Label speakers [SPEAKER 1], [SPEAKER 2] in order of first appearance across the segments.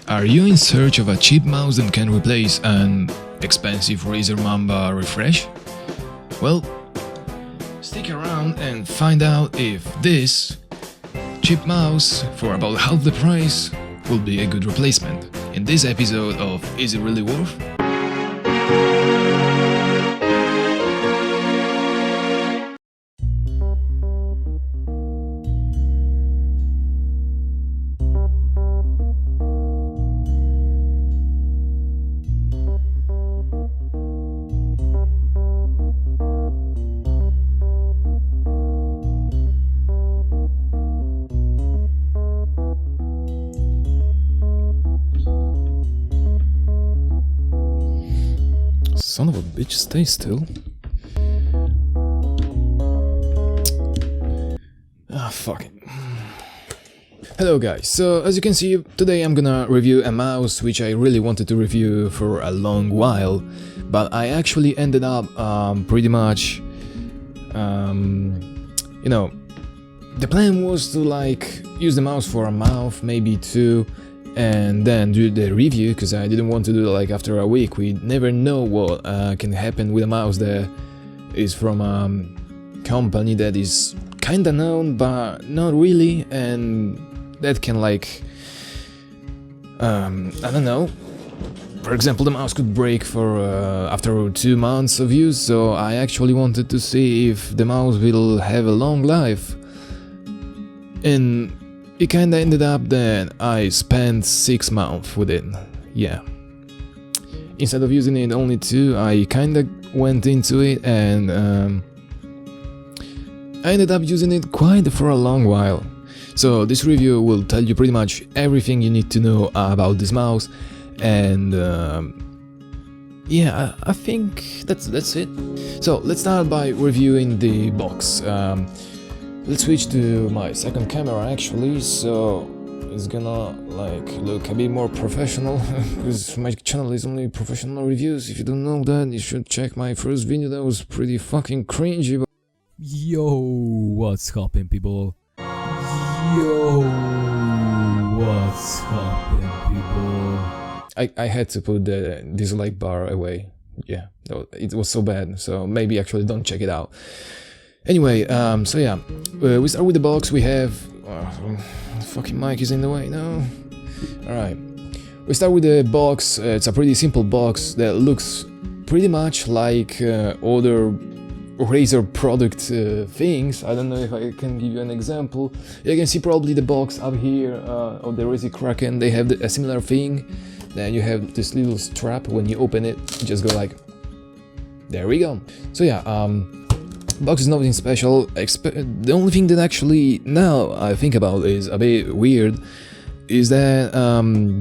[SPEAKER 1] Are you in search of a cheap mouse that can replace an expensive Razer Mamba refresh? Well, stick around and find out if this cheap mouse for about half the price will be a good replacement in this episode of Is It Really Worth? Son of a bitch, stay still. Ah, fuck it. Hello guys, so as you can see, today I'm gonna review a mouse which I really wanted to review for a long while, but I actually ended up pretty much, you know, the plan was to like use the mouse for a month, maybe two, and then do the review, because I didn't want to do it like after a week. We never know what can happen with a mouse that is from a company that is kinda known but not really, and that can like, I don't know, for example the mouse could break for after 2 months of use, so I actually wanted to see if the mouse will have a long life. And it kinda ended up that I spent 6 months with it, yeah. Instead of using it only 2, I kinda went into it and I ended up using it quite for a long while. So this review will tell you pretty much everything you need to know about this mouse, and yeah, I think that's it. So let's start by reviewing the box. Let's switch to my second camera actually, so it's gonna like look a bit more professional, because my channel is only professional reviews. If you don't know that, you should check my first video that was pretty fucking cringy.
[SPEAKER 2] Yo, what's happening, people? Yo, what's happening, people?
[SPEAKER 1] I had to put the dislike bar away, yeah, it was so bad, so maybe actually don't check it out. Anyway, so yeah, we start with the box. We have... the fucking mic is in the way, no? Alright, we start with the box. It's a pretty simple box that looks pretty much like other Razer product things. I don't know if I can give you an example. You can see probably the box up here of the Razer Kraken. They have a similar thing. Then you have this little strap. When you open it, you just go like... There we go. So yeah, box is nothing special. The only thing that actually now I think about is a bit weird is that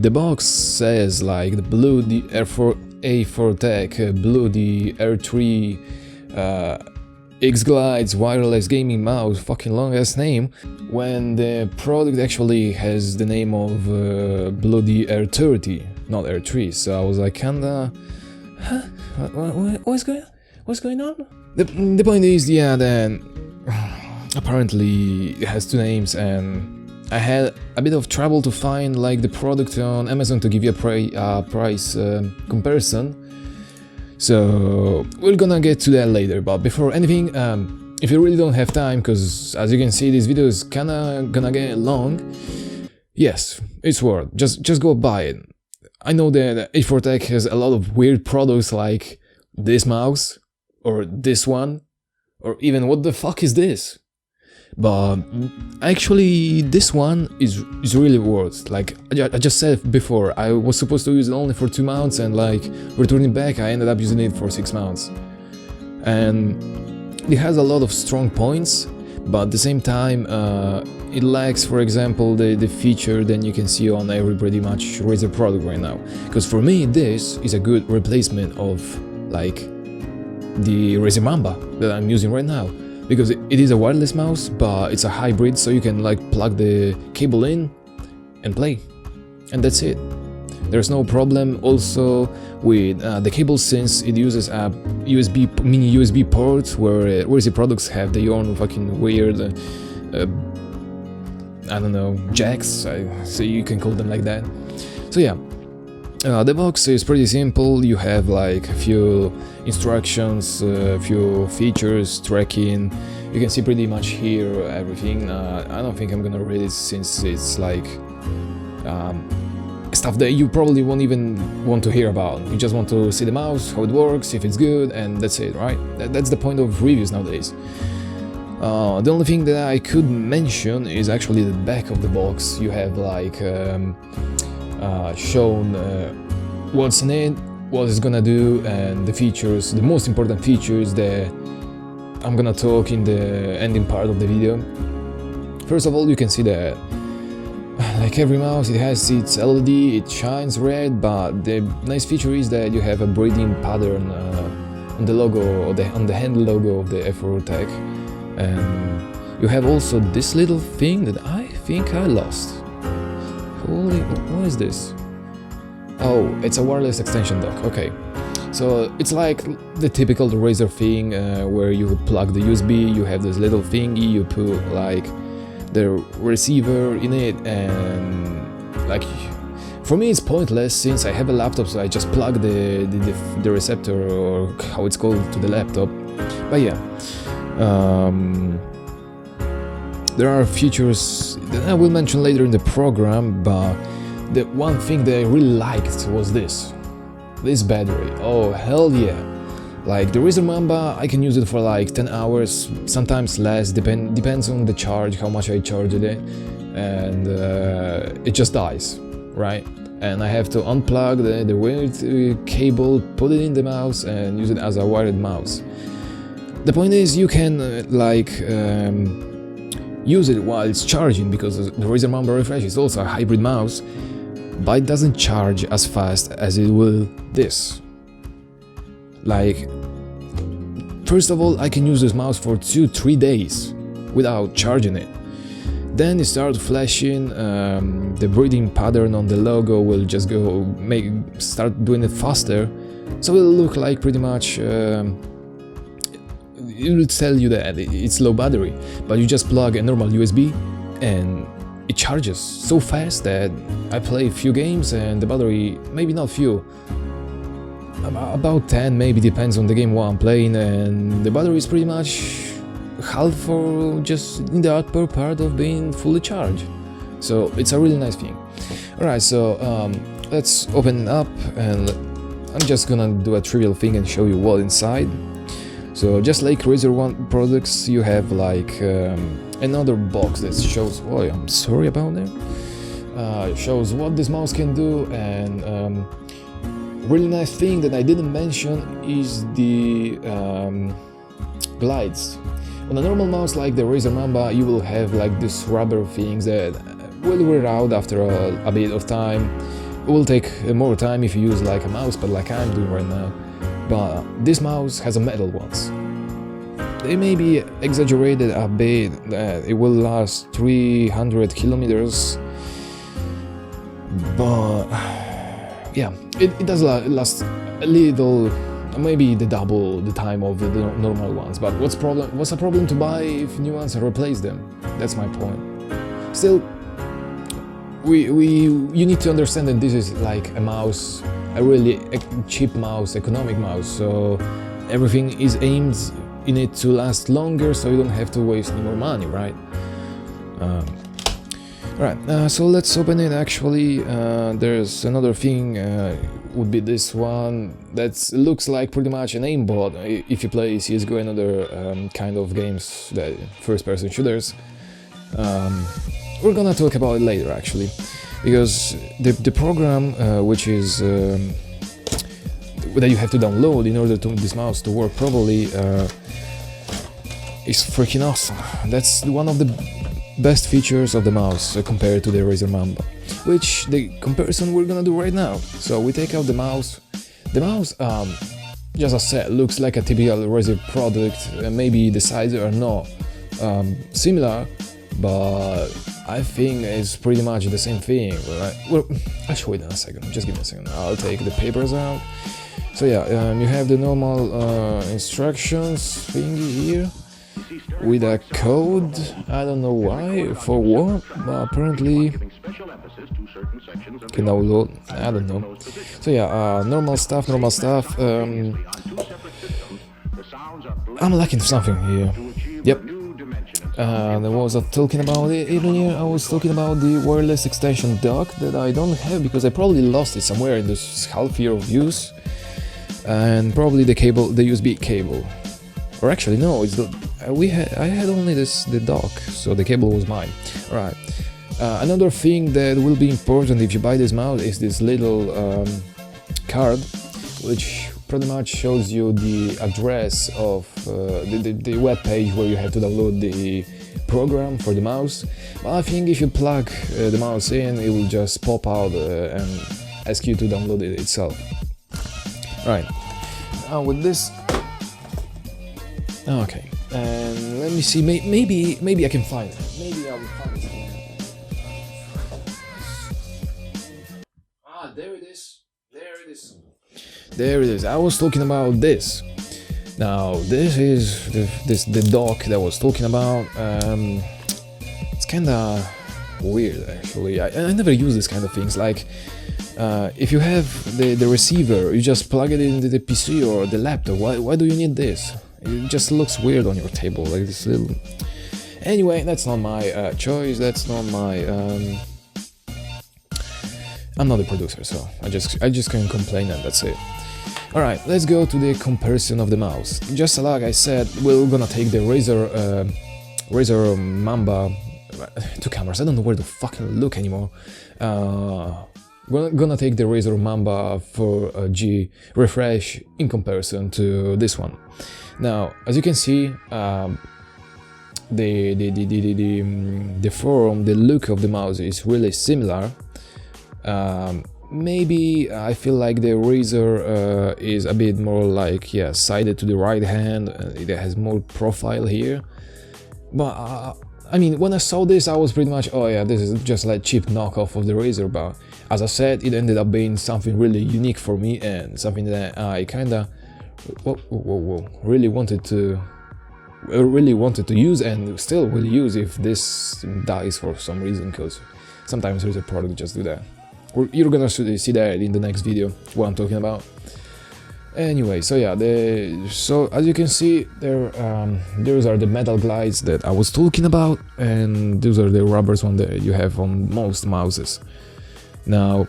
[SPEAKER 1] the box says like the blue the A4TECH, blue the R30 X Glides wireless gaming mouse, fucking long ass name, when the product actually has the name of blue the R30, not R3. So I was like kinda, huh? What's going on? The point is, yeah, that apparently it has 2 names, and I had a bit of trouble to find like the product on Amazon to give you a price comparison. So we're gonna get to that later, but before anything, if you really don't have time, because as you can see this video is kinda gonna get long, yes, it's worth, just go buy it. I know that A4TECH has a lot of weird products like this mouse, or this one, or even what the fuck is this? But actually this one is really worth. Like I just said before, I was supposed to use it only for 2 months, and like returning back I ended up using it for 6 months. And it has a lot of strong points, but at the same time it lacks, for example, the feature that you can see on every pretty much Razer product right now. Because for me this is a good replacement of like the Razer Mamba that I'm using right now, because it is a wireless mouse, but it's a hybrid, so you can like plug the cable in and play, and that's it. There's no problem also with the cable, since it uses a mini USB port, where Razer products have their own fucking weird I don't know, jacks, so you can call them like that. So yeah, the box is pretty simple. You have like a few instructions, a few features, tracking. You can see pretty much here everything. I don't think I'm gonna read it since it's like stuff that you probably won't even want to hear about. You just want to see the mouse, how it works, if it's good, and that's it, right? That's the point of reviews nowadays. The only thing that I could mention is actually the back of the box. You have like shown what's in it, what it's gonna do, and the features, the most important features that I'm gonna talk in the ending part of the video. First of all, you can see that like every mouse, it has its LED, it shines red, but the nice feature is that you have a breathing pattern on the logo, or on the handle logo of the A4TECH. And you have also this little thing that I think I lost. Holy, what is this? Oh, it's a wireless extension dock, okay. So it's like the typical Razer thing where you plug the USB, you have this little thingy, you put like the receiver in it, and like for me it's pointless since I have a laptop, so I just plug the receptor, or how it's called, to the laptop. But yeah, there are features that I will mention later in the program, but the one thing that I really liked was this battery. Oh hell yeah! Like the Razer Mamba, I can use it for like 10 hours, sometimes less, depends on the charge, how much I charged it, and it just dies, right? And I have to unplug the weird cable, put it in the mouse, and use it as a wired mouse. The point is, you can use it while it's charging, because the Razer Mamba Refresh is also a hybrid mouse, but it doesn't charge as fast as it will this. Like, first of all, I can use this mouse for 2-3 days without charging it. Then it starts flashing, the breathing pattern on the logo will just start doing it faster, so it will look like pretty much, it will tell you that it's low battery, but you just plug a normal USB and it charges so fast that I play a few games and the battery, maybe not few, about 10 maybe, depends on the game what I'm playing, and the battery is pretty much half or just in the upper part of being fully charged. So it's a really nice thing. Alright, so let's open it up, and I'm just gonna do a trivial thing and show you what's inside. So just like Razer One products, you have like another box that shows, oh I'm sorry about that, shows what this mouse can do, and really nice thing that I didn't mention is the glides. On a normal mouse like the Razer Mamba, you will have like these rubber things that will wear out after a bit of time. It will take more time if you use like a mouse pad like I'm doing right now. But this mouse has a metal ones. They may be exaggerated a bit, that it will last 300 kilometers, but yeah, it does last a little, maybe the double the time of the normal ones. But what's a problem to buy if new ones replace them? That's my point. Still, you need to understand that this is like a mouse, a really cheap mouse, economic mouse, so everything is aimed in it to last longer, so you don't have to waste any more money, right? Right, so let's open it. Actually, there's another thing, would be this one, that looks like pretty much an aimbot if you play CSGO and other kind of games, that first-person shooters. We're gonna talk about it later, actually, because the program which is that you have to download in order to this mouse to work properly is freaking awesome. That's one of the best features of the mouse compared to the Razer Mamba, which the comparison we're gonna do right now. So we take out the mouse. The mouse, just as I said, looks like a typical Razer product. Maybe the sizes are not similar, but I think it's pretty much the same thing. Right? Well, I'll show it in a second. Just give me a second. I'll take the papers out. So yeah, you have the normal instructions thingy here, with a code. I don't know why, for what, but apparently can download, I don't know. So yeah, normal stuff. I'm lacking something here. Yep. There was a talking about it even here. I was talking about the wireless extension dock that I don't have because I probably lost it somewhere in this half year of use, and probably the cable, the USB cable, or actually no, it's the I had only the dock, so the cable was mine. All right. Another thing that will be important if you buy this mouse is this little card, which pretty much shows you the address of the web page where you have to download the program for the mouse. But I think if you plug the mouse in, it will just pop out and ask you to download it itself. Right. Now with this, okay, and let me see. Maybe I can find it. Maybe I will find it. Ah, there it is. There it is. I was talking about this. Now this is the dock that I was talking about. It's kinda weird actually. I never use this kind of things. Like if you have the receiver, you just plug it into the PC or the laptop. Why do you need this? It just looks weird on your table, like this little. Anyway, that's not my choice. That's not my. I'm not the producer, so I just can complain and that's it. Alright, let's go to the comparison of the mouse. Just like I said, we're gonna take the Razer Mamba. Two cameras, I don't know where to fucking look anymore. We're gonna take the Razer Mamba 4G refresh in comparison to this one. Now, as you can see, the form, the look of the mouse is really similar. Maybe I feel like the Razer is a bit more like, yeah, sided to the right hand. It has more profile here. But I mean, when I saw this, I was pretty much, oh yeah, this is just like cheap knockoff of the Razer. But as I said, it ended up being something really unique for me and something that I kinda really wanted to use and still will use if this dies for some reason, because sometimes Razer products just do that. You're gonna see that in the next video, what I'm talking about. Anyway, so yeah, so as you can see, those are the metal glides that I was talking about, and those are the rubbers one that you have on most mouses. Now,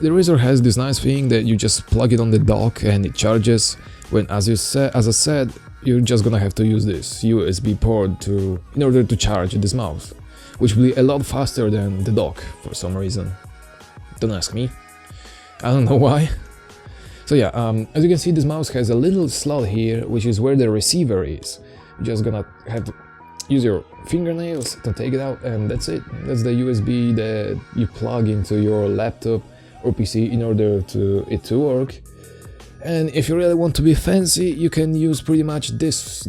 [SPEAKER 1] the Razer has this nice thing that you just plug it on the dock and it charges. When, as I said, you're just gonna have to use this USB port in order to charge this mouse, which will be a lot faster than the dock for some reason. Don't ask me, I don't know why. So yeah, as you can see, this mouse has a little slot here, which is where the receiver is. You're just gonna have to use your fingernails to take it out, and that's it. That's the USB that you plug into your laptop or PC in order to it to work. And if you really want to be fancy, you can use pretty much this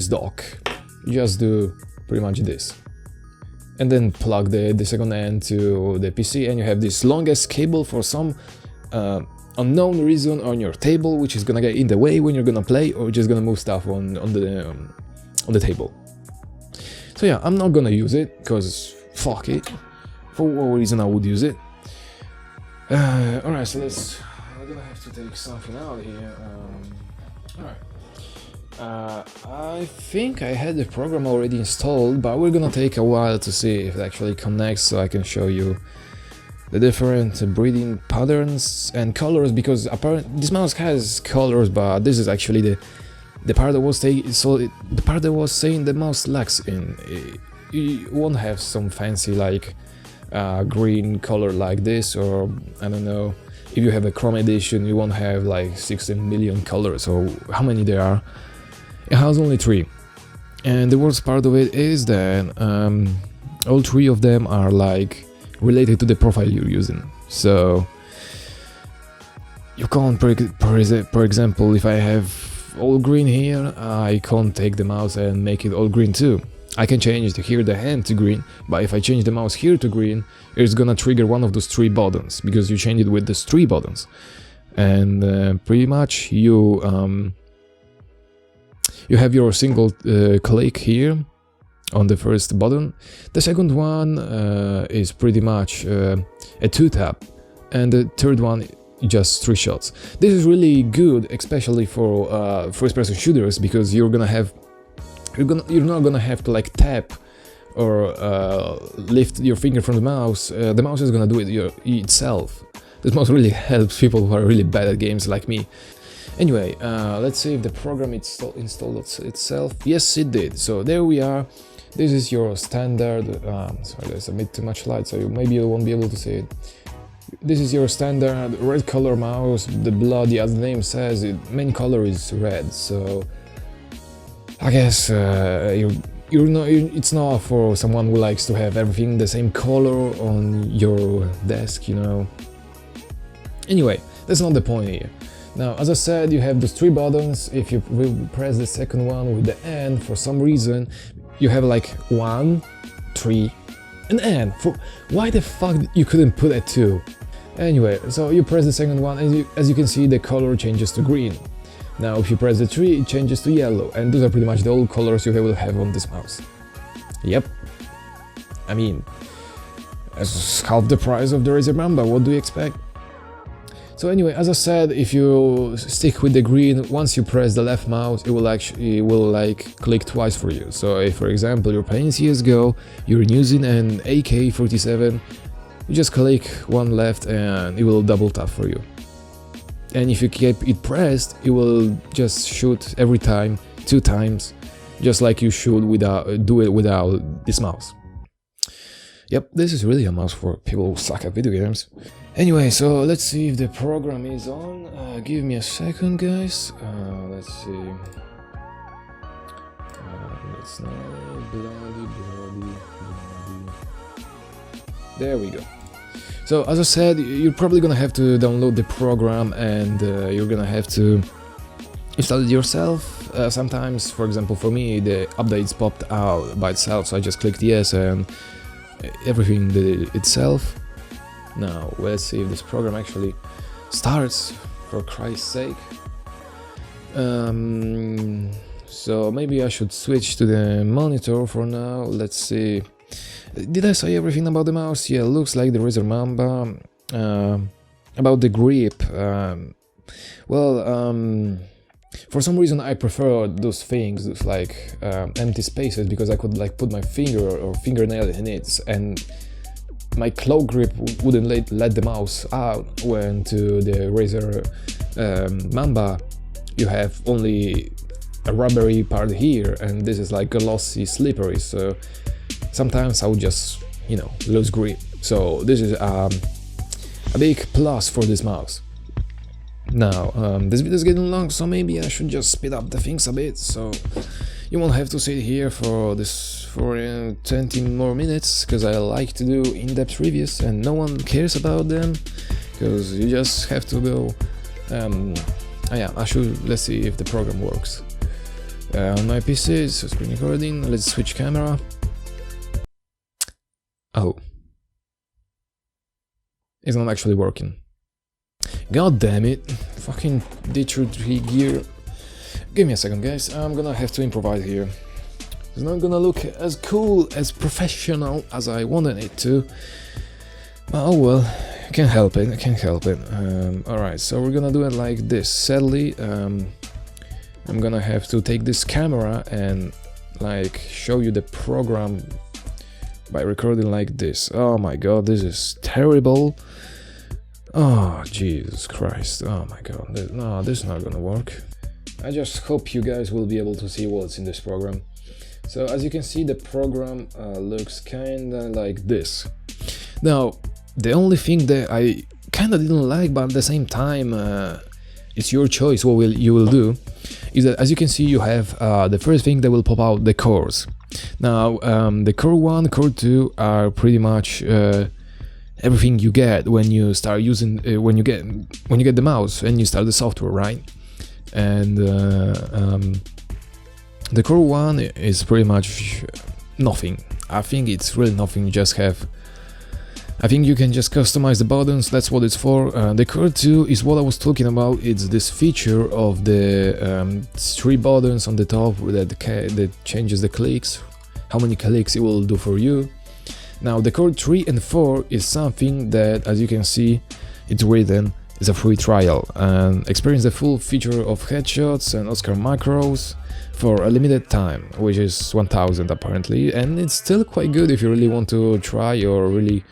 [SPEAKER 1] dock. You just do pretty much this. And then plug the second end to the PC, and you have this longest cable for some unknown reason on your table, which is gonna get in the way when you're gonna play or just gonna move stuff on the table. So yeah, I'm not gonna use it because fuck it. For what reason I would use it? Alright, so I'm gonna have to take something out here. Alright. I think I had the program already installed, but we're gonna take a while to see if it actually connects, so I can show you the different breathing patterns and colors, because apparently this mouse has colors, but this is actually the part that was the part that was saying the mouse lacks in. You won't have some fancy like green color like this, or I don't know, if you have a Chrome edition you won't have like 16 million colors, or how many there are. It has only 3, and the worst part of it is that all 3 of them are like related to the profile you're using. So you can't, for example, if I have all green here, I can't take the mouse and make it all green too. I can change here the hand to green, but if I change the mouse here to green, it's gonna trigger one of those 3 buttons, because you change it with those 3 buttons. And pretty much you have your single click here, on the first button. The second one is pretty much a 2-tap, and the third one just 3 shots. This is really good, especially for first-person shooters, because you're not gonna have to like tap or lift your finger from the mouse. The mouse is gonna do it itself. This mouse really helps people who are really bad at games like me. Anyway, let's see if the program installed itself. Yes, it did. So there we are. This is your standard. Sorry, there's a bit too much light, so maybe you won't be able to see it. This is your standard red color mouse. The bloody, as the name says, main color is red. So I guess it's not for someone who likes to have everything the same color on your desk, you know. Anyway, that's not the point here. Now, as I said, you have those 3 buttons. If you will press the second one with the N, for some reason, you have like 1, 3, and N. Why the fuck you couldn't put a 2? Anyway, so you press the second one, and as you can see, the color changes to green. Now, if you press the 3, it changes to yellow, and those are pretty much the old colors you will have on this mouse. Yep. I mean, it's half the price of the Razer Mamba, what do you expect? So anyway, as I said, if you stick with the green, once you press the left mouse, it will like click twice for you. So if, for example, you're playing CSGO, you're using an AK-47, you just click one left and it will double tap for you. And if you keep it pressed, it will just shoot every time 2 times, just like you should do it without this mouse. Yep, this is really a mouse for people who suck at video games. Anyway, so let's see if the program is on. Give me a second, guys. Let's see. It's not bloody. There we go. So, as I said, you're probably gonna have to download the program, and you're gonna have to install it yourself. Sometimes, for example, for me, the updates popped out by itself, so I just clicked yes and everything did it itself. Now, let's see if this program actually starts, for Christ's sake. So maybe I should switch to the monitor for now. Let's see. Did I say everything about the mouse? Yeah, looks like the Razer Mamba. About the grip, for some reason I prefer those things, those like empty spaces, because I could like put my finger or fingernail in it, and my claw grip wouldn't let the mouse out. When to the Razer Mamba, you have only a rubbery part here, and this is like glossy, slippery, so sometimes I would just, you know, lose grip. So this is a big plus for this mouse. Now, this video is getting long, so maybe I should just speed up the things a bit, so you won't have to sit here for 20 more minutes, because I like to do in-depth reviews and no one cares about them, because you just have to go. Let's see if the program works. On my PC, it's screen recording. Let's switch camera. Oh, it's not actually working. God damn it, fucking D3 gear. Give me a second, guys, I'm gonna have to improvise here. It's not gonna look as cool, as professional as I wanted it to. Oh well, I can't help it, alright, so we're gonna do it like this. Sadly, I'm gonna have to take this camera and like show you the program by recording like this. Oh my god, this is terrible. Oh, Jesus Christ, oh my god, no, this is not gonna work. I just hope you guys will be able to see what's in this program. So, as you can see, the program looks kinda like this. Now, the only thing that I kinda didn't like, but at the same time, it's your choice what you will do, is that, as you can see, you have the first thing that will pop out, the cores. Now, the core 1, core 2 are pretty much everything you get when you start using when you get the mouse and you start the software, right? And the core 1 is pretty much nothing. I think it's really nothing. You just have, I think you can just customize the buttons, that's what it's for. The core 2 is what I was talking about. It's this feature of the 3 buttons on the top that changes the clicks, how many clicks it will do for you. Now the Core 3 and 4 is something that, as you can see, it's written, is a free trial, and experience the full feature of headshots and Oscar macros for a limited time, which is 1000 apparently, and it's still quite good if you really want to try or really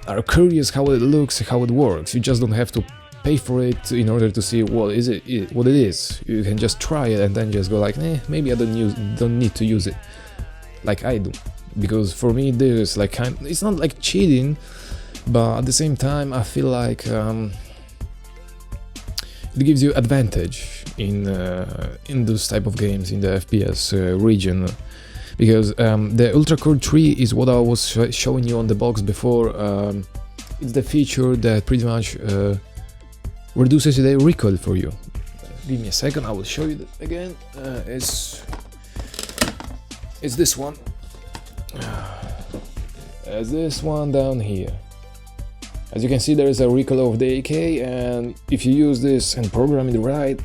[SPEAKER 1] are curious how it looks, how it works. You just don't have to pay for it in order to see what it is. You can just try it and then just go like, maybe I don't need to use it, like I do, because for me this like it's not like cheating, but at the same time I feel like it gives you advantage in those type of games in the FPS region, because the Ultra Core 3 is what I was showing you on the box before. It's the feature that pretty much reduces the recoil for you. Give me a second, I will show you that again. It's this one. It's this one down here. As you can see, there is a recoil of the AK, and if you use this and program it right,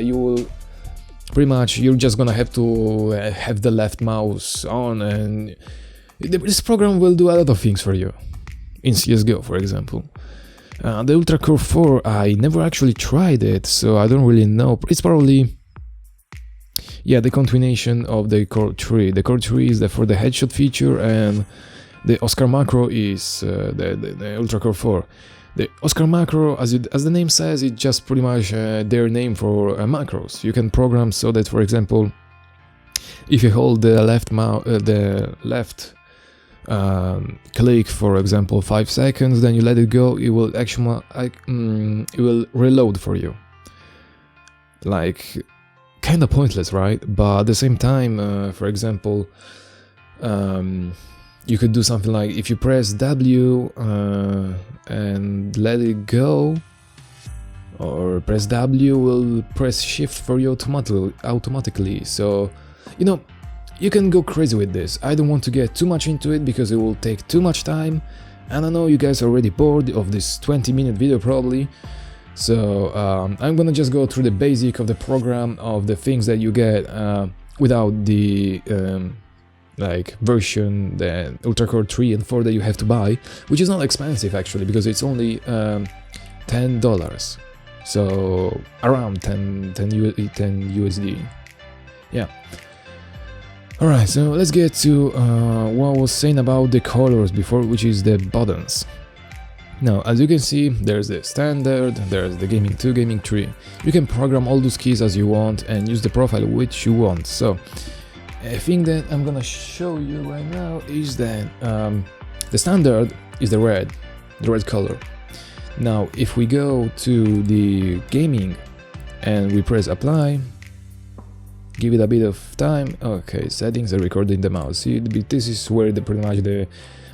[SPEAKER 1] you will pretty much, you're just gonna have to have the left mouse on, and this program will do a lot of things for you in CSGO, for example. The Ultra Core 4, I never actually tried it, so I don't really know. It's probably, yeah, the continuation of the Core 3. The Core 3 is for the headshot feature, and the Oscar macro is the Ultra Core 4. The Oscar macro, as the name says, it's just pretty much their name for macros. You can program so that, for example, if you hold the left click, for example, 5 seconds, then you let it go, it will actually it will reload for you. Like, kind of pointless, right? But at the same time, for example, you could do something like, if you press W and let it go, or press W will press shift for you automatically. So, you know, you can go crazy with this. I don't want to get too much into it because it will take too much time, and I know you guys are already bored of this 20-minute video probably. So I'm gonna just go through the basic of the program, of the things that you get without the like version, the Ultra Core 3 and 4 that you have to buy, which is not expensive actually, because it's only $10, so around 10 USD. Yeah. Alright, so let's get to what I was saying about the colors before, which is the buttons. Now, as you can see, there's the standard, there's the gaming 2, gaming 3. You can program all those keys as you want and use the profile which you want. So a thing that I'm gonna show you right now is that the standard is the red color. Now, if we go to the gaming and we press apply, give it a bit of time. Okay, settings are recording the mouse. See, this is where pretty much the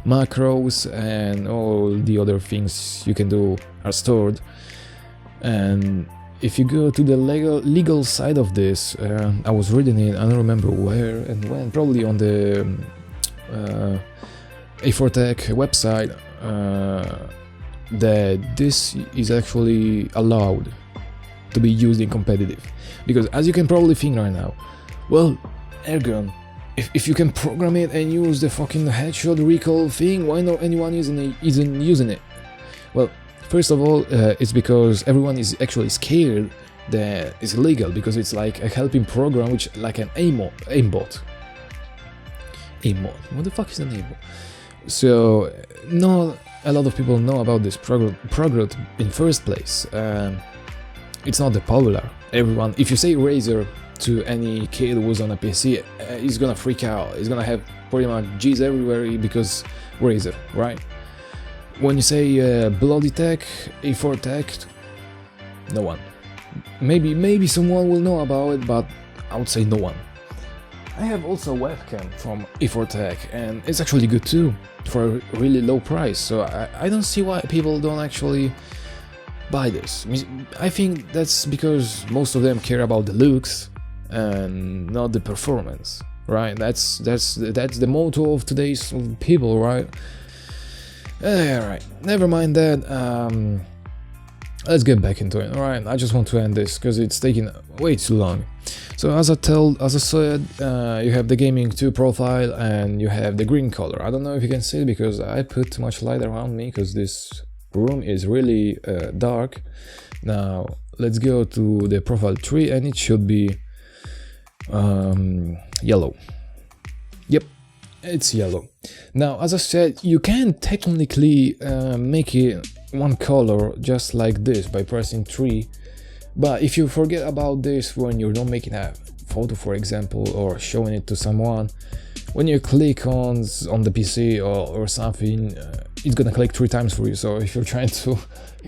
[SPEAKER 1] macros and all the other things you can do are stored. And if you go to the legal side of this, I was reading it, I don't remember where and when, probably on the A4TECH website, that this is actually allowed to be used in competitive. Because as you can probably think right now, well, Airgun, if you can program it and use the fucking headshot recoil thing, why not anyone isn't using it? Well, first of all, it's because everyone is actually scared that it's illegal, because it's like a helping program, which like an aimbot. What the fuck is an aimbot? So, not a lot of people know about this program in first place. It's not that popular. Everyone, if you say Razer to any kid who's on a PC, he's gonna freak out. He's gonna have pretty much G's everywhere because Razer, right? When you say Bloody Tech, A4TECH, no one. Maybe someone will know about it, but I would say no one. I have also a webcam from A4TECH, and it's actually good too, for a really low price, so I don't see why people don't actually buy this. I think that's because most of them care about the looks and not the performance, right? That's the motto of today's people, right? Alright, never mind that. let's get back into it. Alright, I just want to end this because it's taking way too long. So as I said, you have the gaming 2 profile and you have the green color. I don't know if you can see it because I put too much light around me because this room is really dark. Now let's go to the profile 3 and it should be yellow. Yep, it's yellow. Now, as I said, you can technically make it one color just like this by pressing 3, but if you forget about this when you're not making a photo, for example, or showing it to someone, when you click on the PC or something, it's gonna click 3 times for you. So if you're trying to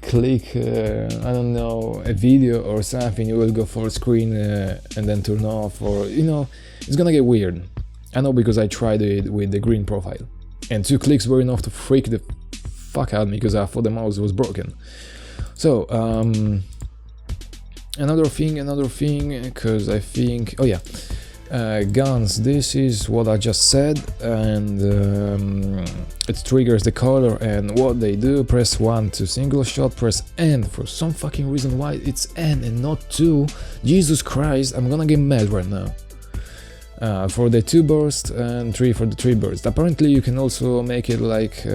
[SPEAKER 1] click, I don't know, a video or something, you will go full screen and then turn off, or you know, it's gonna get weird. I know because I tried it with the green profile, and 2 clicks were enough to freak the fuck out me because I thought the mouse was broken. So another thing, because I think, oh yeah, guns, this is what I just said, and it triggers the color and what they do. Press 1 to single shot, press N. For some fucking reason why it's N and not 2, Jesus Christ, I'm gonna get mad right now. For the 2 burst and 3 for the 3 burst. Apparently you can also make it like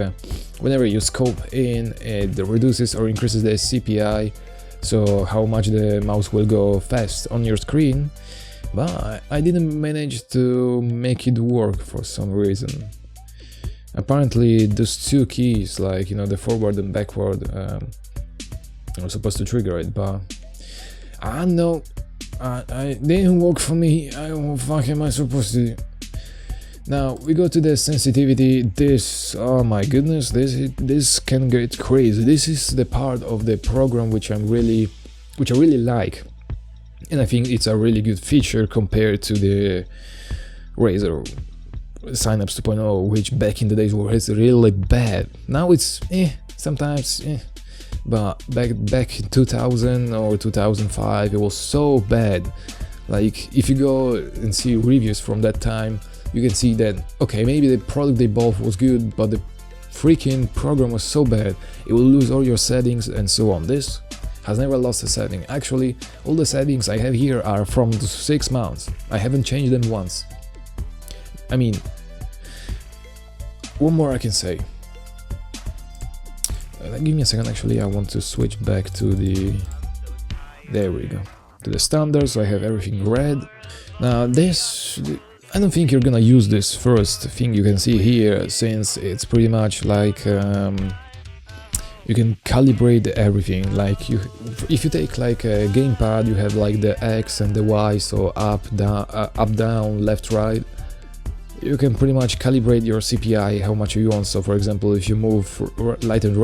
[SPEAKER 1] whenever you scope in, it reduces or increases the CPI, so how much the mouse will go fast on your screen, but I didn't manage to make it work for some reason. Apparently those 2 keys, like, you know, the forward and backward, are supposed to trigger it, but I don't know. I didn't work for me. What the fuck am I supposed to do? Now we go to the sensitivity. This, oh my goodness, this can get crazy. This is the part of the program which I really like, and I think it's a really good feature compared to the Razer Synapse 2.0, which back in the days was really bad. Now it's sometimes but back in 2000 or 2005 it was so bad. Like, if you go and see reviews from that time, you can see that, okay, maybe the product they bought was good, but the freaking program was so bad, it will lose all your settings and so on. This has never lost a setting. Actually, all the settings I have here are from the 6 months. I haven't changed them once. I mean, one more I can say. Give me a second, actually, I want to switch back to the... There we go. To the standard, so I have everything red. Now this... I don't think you're gonna use this first thing you can see here, since it's pretty much like... you can calibrate everything, like if you take like a gamepad, you have like the X and the Y, so up, down, left, right. You can pretty much calibrate your CPI how much you want. So for example, if you move right and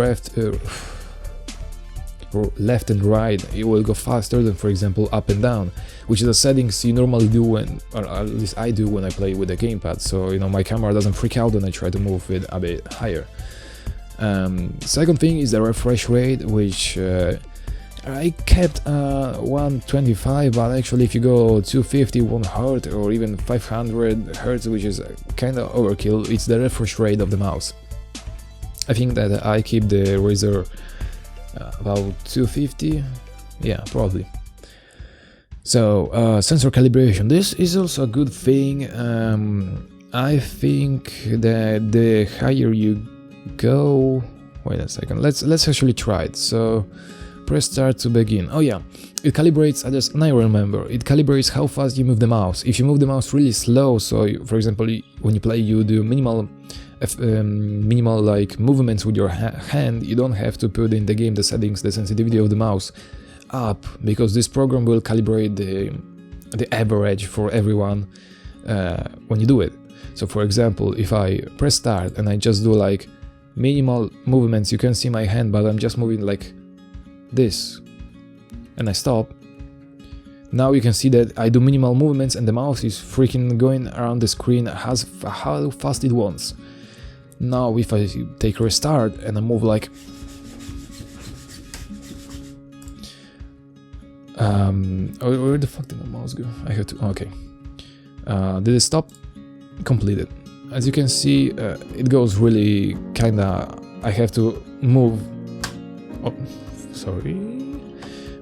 [SPEAKER 1] left and right, it will go faster than, for example, up and down, which is the settings you normally do when, or at least I do when I play with the gamepad, so you know, my camera doesn't freak out when I try to move it a bit higher. Second thing is the refresh rate, which I kept 125, but actually if you go 250, 1 Hz or even 500 Hz, which is kind of overkill, it's the refresh rate of the mouse. I think that I keep the Razer about 250, yeah, probably. So sensor calibration, this is also a good thing. I think that the higher you go, wait a second, let's actually try it. So press start to begin. Oh yeah, it calibrates, and I remember, it calibrates how fast you move the mouse. If you move the mouse really slow, so for example, when you play you do minimal like movements with your hand, you don't have to put in the game the settings, the sensitivity of the mouse up, because this program will calibrate the average for everyone when you do it. So for example, if I press start and I just do like minimal movements, you can see my hand, but I'm just moving like this, and I stop. Now you can see that I do minimal movements and the mouse is freaking going around the screen how fast it wants. Now if I take restart and I move like where the fuck did the mouse go? I have to, okay. Did it stop? Completed. As you can see, it goes really kinda, I have to move. Oh, Sorry,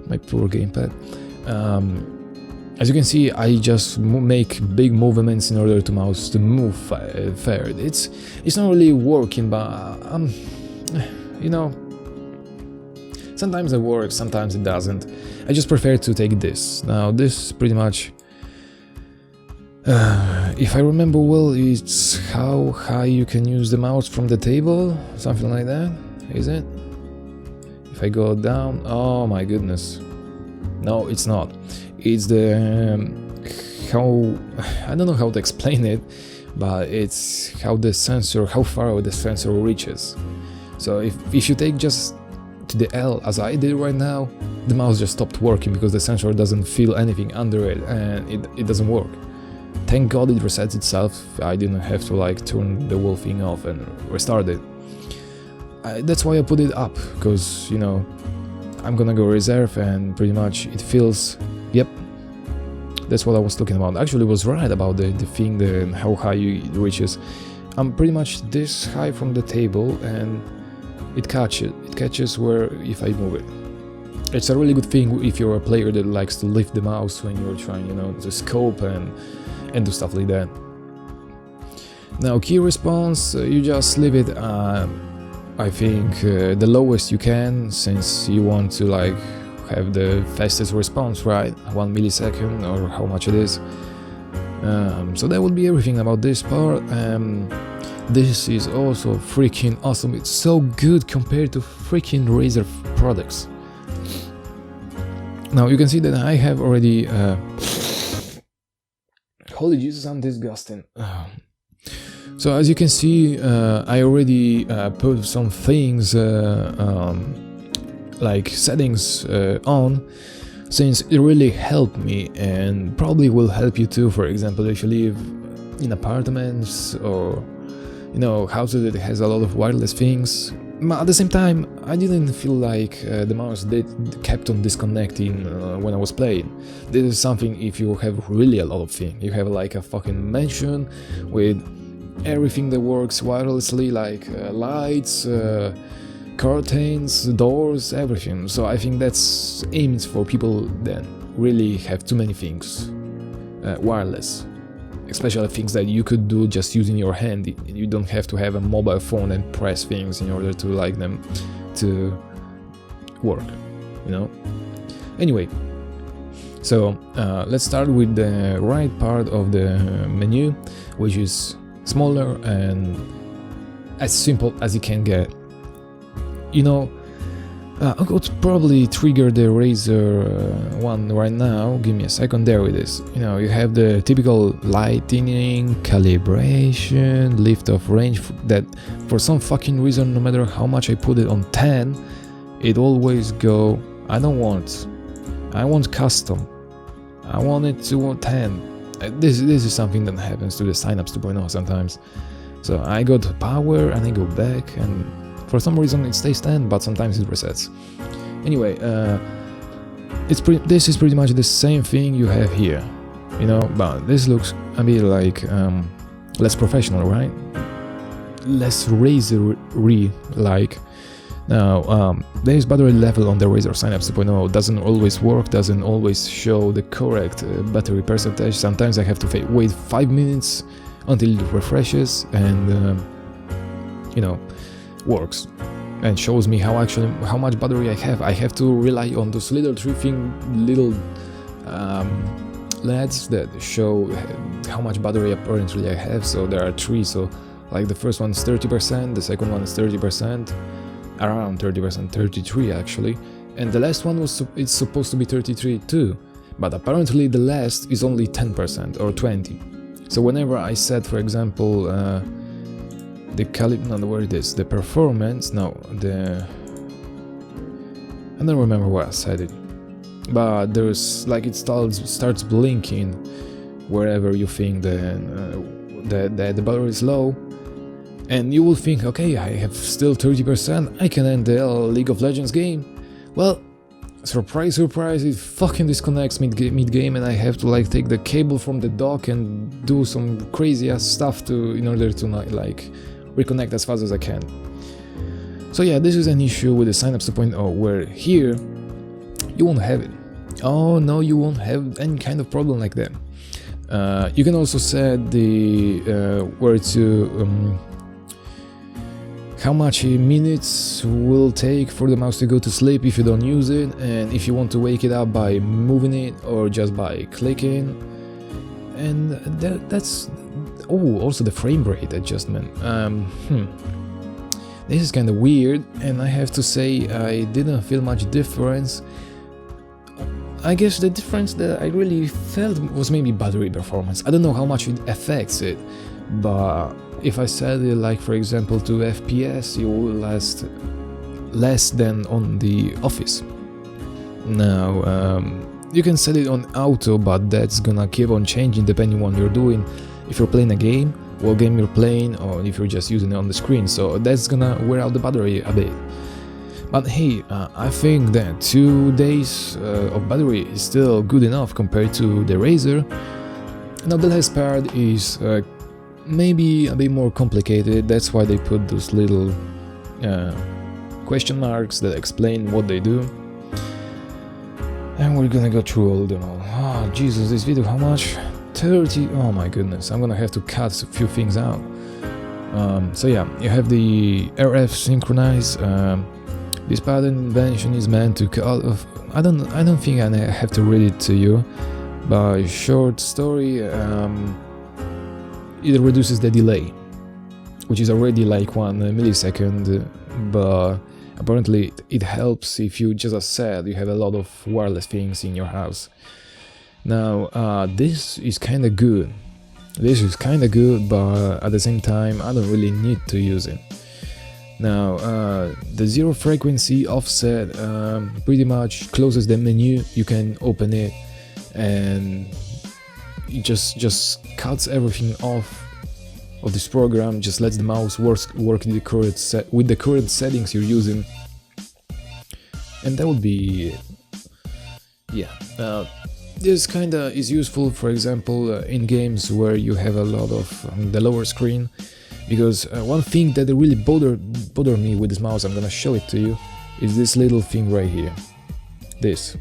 [SPEAKER 1] my poor gamepad. As you can see, I just make big movements in order to mouse to move fair. It's not really working, but you know, sometimes it works, sometimes it doesn't. I just prefer to take this. Now this pretty much, if I remember well, it's how high you can use the mouse from the table, something like that, is it? If I go down, oh my goodness. No, it's not. It's the how, I don't know how to explain it, but it's how the sensor, how far the sensor reaches. So if you take just to the L as I did right now, the mouse just stopped working because the sensor doesn't feel anything under it and it doesn't work. Thank God it resets itself. I didn't have to like turn the whole thing off and restart it. That's why I put it up, because you know, I'm gonna go reserve and pretty much it feels, yep, that's what I was talking about. Actually, I was right about the thing, how high it reaches. I'm pretty much this high from the table and it catches where if I move it. It's a really good thing if you're a player that likes to lift the mouse when you're trying, you know, to scope and do stuff like that. Now key response, you just leave it I think the lowest you can, since you want to like have the fastest response, right? 1 millisecond or how much it is. So that would be everything about this part. This is also freaking awesome. It's so good compared to freaking Razer products. Now you can see that I have already holy Jesus, I'm disgusting. So as you can see, I already put some things like settings on, since it really helped me and probably will help you too. For example, if you live in apartments or, you know, houses that has a lot of wireless things. But at the same time, I didn't feel like the mouse kept on disconnecting when I was playing. This is something if you have really a lot of things. You have like a fucking mansion with everything that works wirelessly, like lights, curtains, doors, everything. So I think that's aimed for people that really have too many things wireless, especially things that you could do just using your hand. You don't have to have a mobile phone and press things in order to like them to work, you know. Anyway, so let's start with the right part of the menu, which is smaller and as simple as you can get. You know, I could probably trigger the Razer one right now. Give me a second. There it is. You know, you have the typical lightning, calibration, lift of range, that for some fucking reason, no matter how much I put it on 10, it always go, I want custom. I want it to 10. This is something that happens to the Synapse 2.0 sometimes. So I go to power and I go back, and for some reason it stays 10, but sometimes it resets. Anyway, this is pretty much the same thing you have here, you know, but this looks a bit like less professional, right? Less Razer-like. Now, this battery level on the Razer Synapse 2.0 doesn't always work, doesn't always show the correct battery percentage. Sometimes I have to wait 5 minutes until it refreshes and, you know, works and shows me how much battery I have. I have to rely on those little little LEDs that show how much battery apparently I have. So there are 3. So like the first one is 30%, the second one is 30%. Around 30%, 33 actually, and the last one it's supposed to be 33 too, but apparently the last is only 10% or 20. So whenever I set, for example, the performance, no, I don't remember where I set it, but there's like it starts blinking wherever you think the battery is low. And you will think, okay, I have still 30%, I can end the League of Legends game. Well, surprise, surprise, it fucking disconnects mid-game and I have to like take the cable from the dock and do some crazy ass stuff in order to like reconnect as fast as I can. So yeah, this is an issue with the Synapse 2.0, where here you won't have it. Oh no, you won't have any kind of problem like that. You can also set the where to how much minutes will take for the mouse to go to sleep if you don't use it, and if you want to wake it up by moving it or just by clicking. And that's also the frame rate adjustment. This is kind of weird, and I have to say I didn't feel much difference. I guess the difference that I really felt was maybe battery performance. I don't know how much it affects it, but if I set it, like for example, to FPS, it will last less than on the Office. Now, you can set it on auto, but that's gonna keep on changing depending on what you're doing. If you're playing a game, what game you're playing, or if you're just using it on the screen, so that's gonna wear out the battery a bit. But hey, I think that 2 days of battery is still good enough compared to the Razer. Now the last part is maybe a bit more complicated. That's why they put those little question marks that explain what they do. And we're gonna go through all of them all. Oh Jesus, this video, how much? 30, oh my goodness, I'm gonna have to cut a few things out. So yeah, you have the RF synchronize. This pattern invention is meant to cut off. I don't think I have to read it to you, but short story. It reduces the delay, which is already like 1 millisecond, but apparently it helps if you, just as said, you have a lot of wireless things in your house. Now, this is kind of good. This is kind of good, but at the same time, I don't really need to use it. Now, the zero frequency offset pretty much closes the menu. You can open it, and it just cuts everything off of this program. Just lets the mouse work with the current settings you're using, and that would be it. Yeah. This kinda is useful, for example, in games where you have a lot of the lower screen, because one thing that really bothered me with this mouse, I'm gonna show it to you, is this little thing right here. This.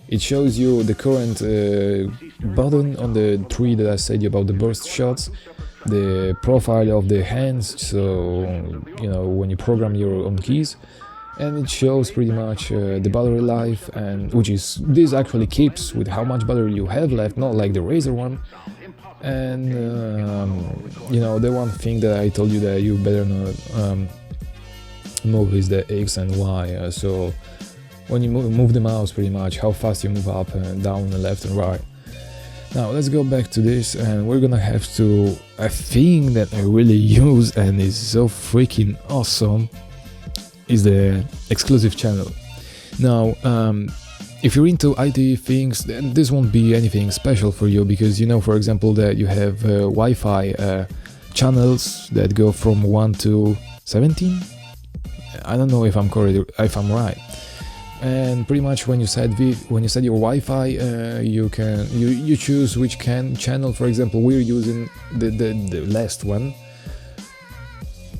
[SPEAKER 1] It shows you the current button on the tree that I said about the burst shots, the profile of the hands, so you know when you program your own keys, and it shows pretty much the battery life, and this actually keeps with how much battery you have left, not like the Razer one. And you know, the one thing that I told you that you better not move is the X and Y. So when you move the mouse, pretty much how fast you move up and down and left and right. Now let's go back to this, and we're gonna have to, a thing that I really use and is so freaking awesome, is the exclusive channel. Now, if you're into IT things, then this won't be anything special for you, because you know, for example, that you have Wi-Fi channels that go from 1 to 17. I don't know if I'm correct, if I'm right. And pretty much when you set your Wi-Fi, you choose which channel. For example, we're using the last one,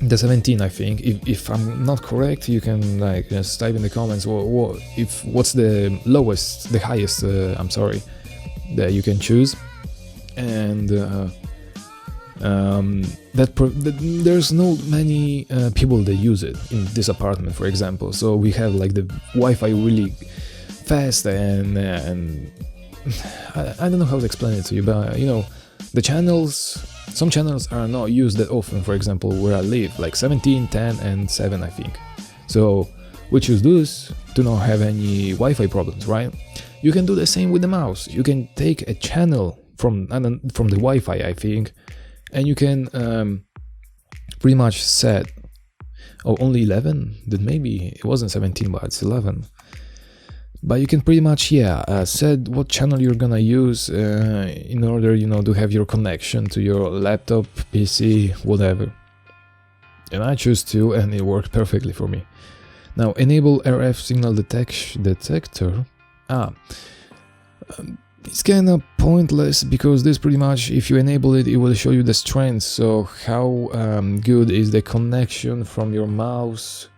[SPEAKER 1] the 17, I think. If I'm not correct, you can like just type in the comments what's the lowest, the highest, I'm sorry, that you can choose. And there's no many people that use it in this apartment, for example. So we have like the Wi-Fi really fast, and I don't know how to explain it to you, but you know, the channels. Some channels are not used that often, for example, where I live, like 17, 10 and 7, I think. So we choose those to not have any Wi-Fi problems, right? You can do the same with the mouse. You can take a channel from the Wi-Fi, I think, and you can pretty much set, only 11? Then maybe it wasn't 17, but it's 11. But you can pretty much, set what channel you're gonna use in order, you know, to have your connection to your laptop, PC, whatever. And I choose 2, and it worked perfectly for me. Now, enable RF signal detector. It's kinda pointless, because this pretty much, if you enable it, it will show you the strength. So how good is the connection from your mouse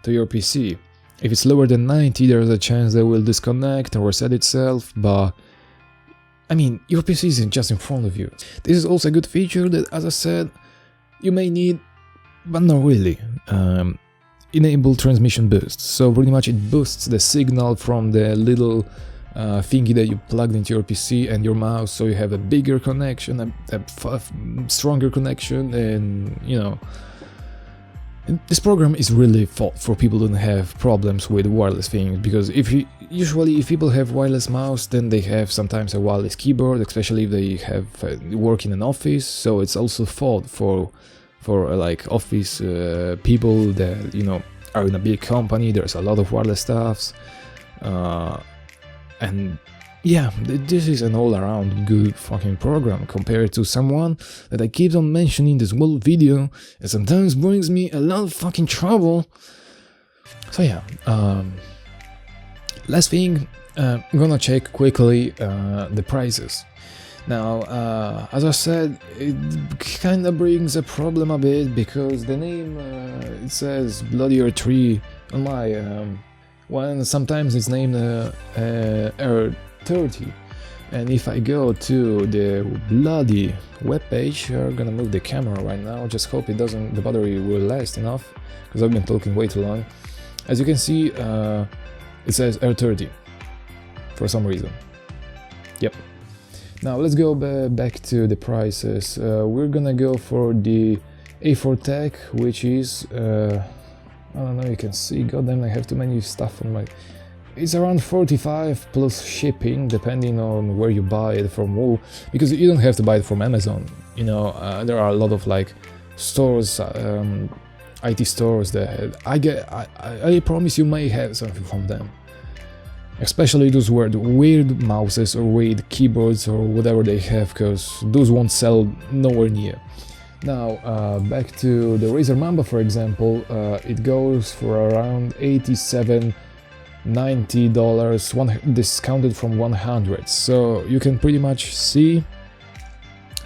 [SPEAKER 1] to your PC. If it's lower than 90, there's a chance that it will disconnect and reset itself, but I mean, your PC isn't just in front of you. This is also a good feature that, as I said, you may need, but not really. Enable transmission boost. So pretty much it boosts the signal from the little thingy that you plugged into your PC and your mouse, so you have a bigger connection, a stronger connection, and you know. And this program is really thought for people who don't have problems with wireless things, because usually if people have wireless mouse, then they have sometimes a wireless keyboard, especially if they have work in an office. So it's also thought for like office people that, you know, are in a big company. There's a lot of wireless stuffs, and yeah, this is an all-around good fucking program compared to someone that I keep on mentioning this whole video and sometimes brings me a lot of fucking trouble. So yeah, last thing, I'm gonna check quickly the prices. Now, as I said, it kinda brings a problem a bit, because the name, it says bloody R30 on my, when sometimes it's named R30, and if I go to the bloody webpage, I'm gonna move the camera right now, just hope the battery will last enough, because I've been talking way too long. As you can see, it says R30 for some reason. Yep. Now let's go back to the prices. We're gonna go for the A4TECH, which is, I don't know, you can see, goddamn, I have too many stuff on my... It's around 45 plus shipping, depending on where you buy it from, who, because you don't have to buy it from Amazon. You know, there are a lot of like stores, IT stores that I promise you may have something from them. Especially those weird mouses or weird keyboards or whatever they have, because those won't sell nowhere near. Now, back to the Razer Mamba, for example, it goes for around $87, $90, discounted from 100. So you can pretty much see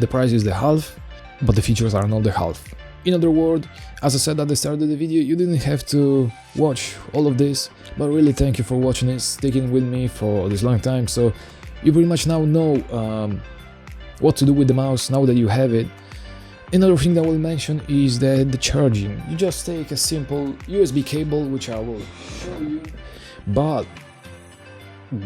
[SPEAKER 1] the price is the half, but the features are not the half. In other words, as I said at the start of the video, you didn't have to watch all of this, but really thank you for watching it, sticking with me for this long time. So you pretty much now know what to do with the mouse now that you have it. Another thing that I will mention is that the charging. You just take a simple USB cable, which I will show you, but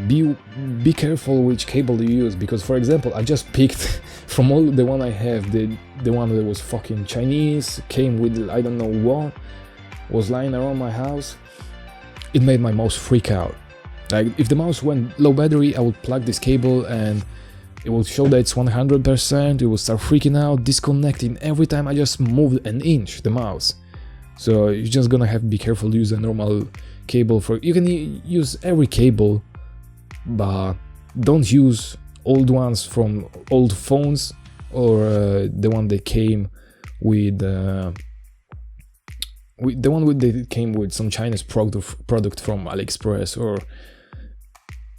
[SPEAKER 1] be careful which cable you use, because for example, I just picked from all the one I have, the one that was fucking Chinese, came with I don't know what, was lying around my house. It made my mouse freak out. Like, if the mouse went low battery, I would plug this cable and it will show that it's 100%, it will start freaking out, disconnecting every time I just moved an inch the mouse. So you're just gonna have to be careful to use a normal cable. You can use every cable, but don't use old ones from old phones, or the one that came with that came with some Chinese product from AliExpress, or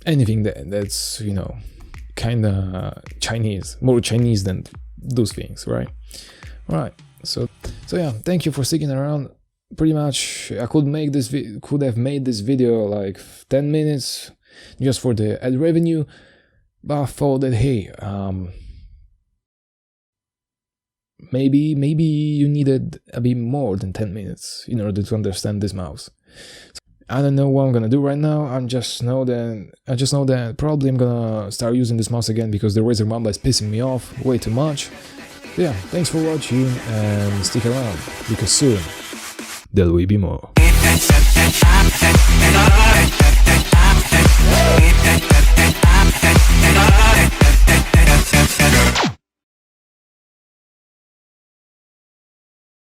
[SPEAKER 1] anything that's, you know, kinda Chinese, more Chinese than those things, right? Right. So yeah, thank you for sticking around. Pretty much, I could have made this video like 10 minutes just for the ad revenue, but I thought that, hey, maybe you needed a bit more than 10 minutes in order to understand this mouse. I don't know what I'm gonna do right now. I just know that probably I'm gonna start using this mouse again, because the Razer Mamba is pissing me off way too much. Yeah, thanks for watching and stick around, because soon there will be more.